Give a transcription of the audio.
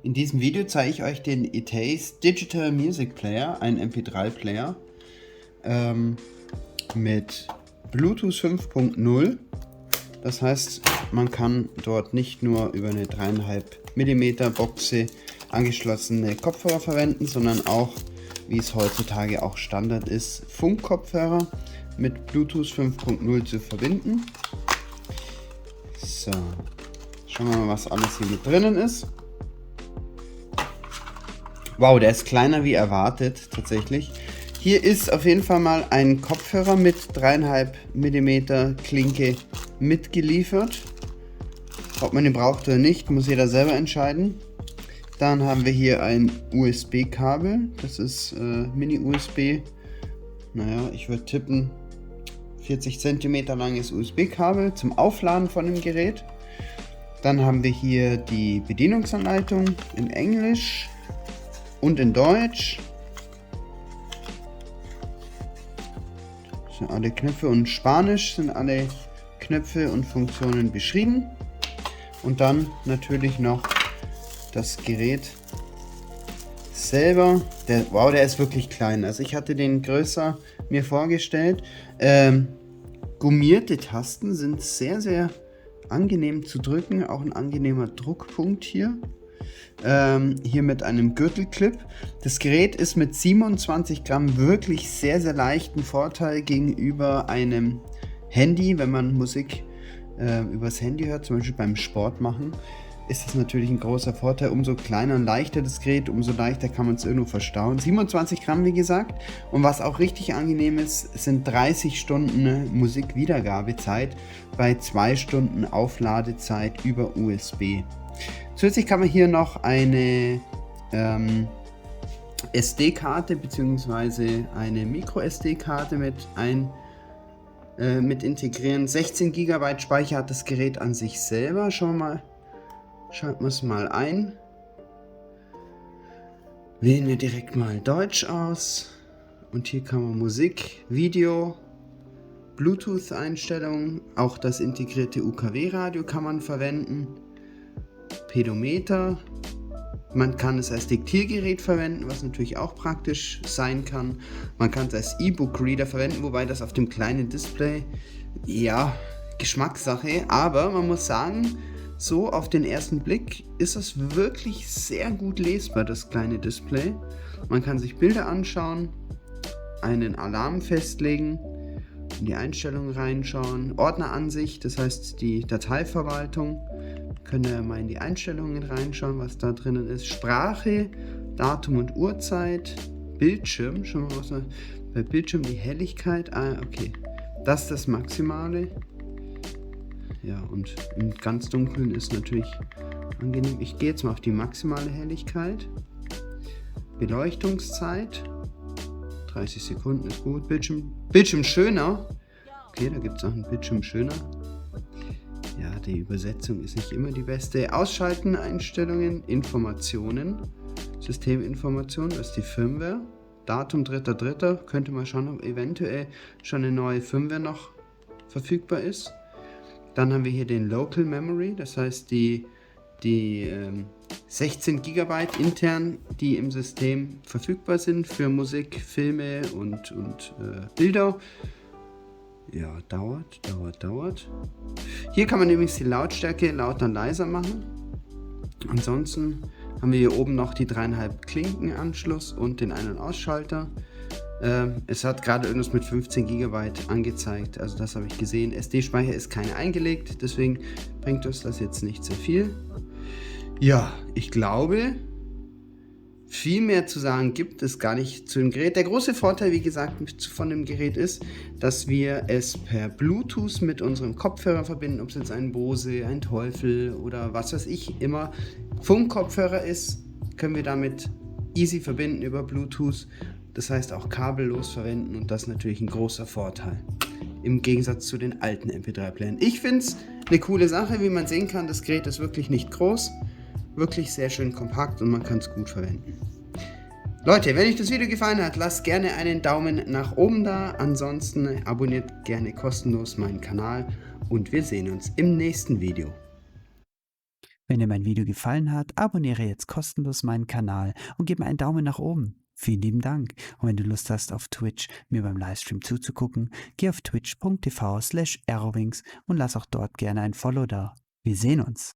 In diesem Video zeige ich euch den eTaste Digital Music Player, ein MP3-Player mit Bluetooth 5.0. Das heißt, man kann dort nicht nur über eine 3,5 mm Buchse angeschlossene Kopfhörer verwenden, sondern auch, wie es heutzutage auch Standard ist, Funkkopfhörer mit Bluetooth 5.0 zu verbinden. So, schauen wir mal, was alles hier mit drinnen ist. Wow, der ist kleiner wie erwartet, tatsächlich. Hier ist auf jeden Fall mal ein Kopfhörer mit 3,5 mm Klinke mitgeliefert. Ob man ihn braucht oder nicht, muss jeder selber entscheiden. Dann haben wir hier ein USB-Kabel. Das ist Mini-USB. Naja, ich würde tippen 40 cm langes USB-Kabel zum Aufladen von dem Gerät. Dann haben wir hier die Bedienungsanleitung in Englisch und in Deutsch. Sind alle Knöpfe, und Spanisch sind alle Knöpfe und Funktionen beschrieben. Und dann natürlich noch das Gerät selber. Der ist wirklich klein. Also ich hatte den größer mir vorgestellt. Gummierte Tasten sind sehr, sehr angenehm zu drücken. Auch ein angenehmer Druckpunkt hier. Hier mit einem Gürtelclip. Das Gerät ist mit 27 Gramm wirklich sehr, sehr leicht. Ein Vorteil gegenüber einem Handy, wenn man Musik übers Handy hört, zum Beispiel beim Sport machen, ist das natürlich ein großer Vorteil. Umso kleiner und leichter das Gerät, umso leichter kann man es irgendwo verstauen. 27 Gramm, wie gesagt. Und was auch richtig angenehm ist, sind 30 Stunden Musikwiedergabezeit bei 2 Stunden Aufladezeit über USB. Zusätzlich kann man hier noch eine SD-Karte bzw. eine Micro-SD-Karte mit integrieren. 16 GB Speicher hat das Gerät an sich selber. Schauen wir mal. Schalten wir es mal ein. Wählen wir direkt mal Deutsch aus. Und hier kann man Musik, Video, Bluetooth-Einstellungen, auch das integrierte UKW-Radio kann man verwenden. Pedometer. Man kann es als Diktiergerät verwenden, was natürlich auch praktisch sein kann. Man kann es als E-Book-Reader verwenden, wobei das auf dem kleinen Display, ja, Geschmackssache. Aber man muss sagen, so auf den ersten Blick ist es wirklich sehr gut lesbar, das kleine Display. Man kann sich Bilder anschauen, einen Alarm festlegen, in die Einstellungen reinschauen, Ordneransicht, das heißt die Dateiverwaltung. Könnt ihr mal in die Einstellungen reinschauen, was da drinnen ist. Sprache, Datum und Uhrzeit, Bildschirm. Schauen wir mal, was bei Bildschirm die Helligkeit. Okay. Das ist das Maximale. Ja, und im ganz Dunkeln ist natürlich angenehm. Ich gehe jetzt mal auf die maximale Helligkeit. Beleuchtungszeit. 30 Sekunden ist gut. Bildschirm schöner. Okay, da gibt es auch einen Bildschirm schöner. Ja, die Übersetzung ist nicht immer die beste. Ausschalten, Einstellungen, Informationen, Systeminformationen, das ist die Firmware. Datum 3.3. Könnte man schauen, ob eventuell schon eine neue Firmware noch verfügbar ist. Dann haben wir hier den Local Memory, das heißt die 16 GB intern, die im System verfügbar sind für Musik, Filme und Bilder. Ja, dauert. Hier kann man übrigens die Lautstärke lauter und leiser machen. Ansonsten haben wir hier oben noch die 3,5 Klinkenanschluss und den Ein- und Ausschalter. Es hat gerade irgendwas mit 15 GB angezeigt, also das habe ich gesehen. SD-Speicher ist keine eingelegt, deswegen bringt uns das jetzt nicht so viel. Ja, ich glaube, viel mehr zu sagen gibt es gar nicht zu dem Gerät. Der große Vorteil, wie gesagt, von dem Gerät ist, dass wir es per Bluetooth mit unserem Kopfhörer verbinden, ob es jetzt ein Bose, ein Teufel oder was weiß ich immer Funkkopfhörer ist, können wir damit easy verbinden über Bluetooth. Das heißt auch kabellos verwenden, und das ist natürlich ein großer Vorteil im Gegensatz zu den alten MP3-Playern. Ich finde es eine coole Sache, wie man sehen kann. Das Gerät ist wirklich nicht groß, wirklich sehr schön kompakt und man kann es gut verwenden. Leute, wenn euch das Video gefallen hat, lasst gerne einen Daumen nach oben da. Ansonsten abonniert gerne kostenlos meinen Kanal und wir sehen uns im nächsten Video. Wenn dir mein Video gefallen hat, abonniere jetzt kostenlos meinen Kanal und gib mir einen Daumen nach oben. Vielen lieben Dank. Und wenn du Lust hast, auf Twitch mir beim Livestream zuzugucken, geh auf twitch.tv/arrowwings und lass auch dort gerne ein Follow da. Wir sehen uns.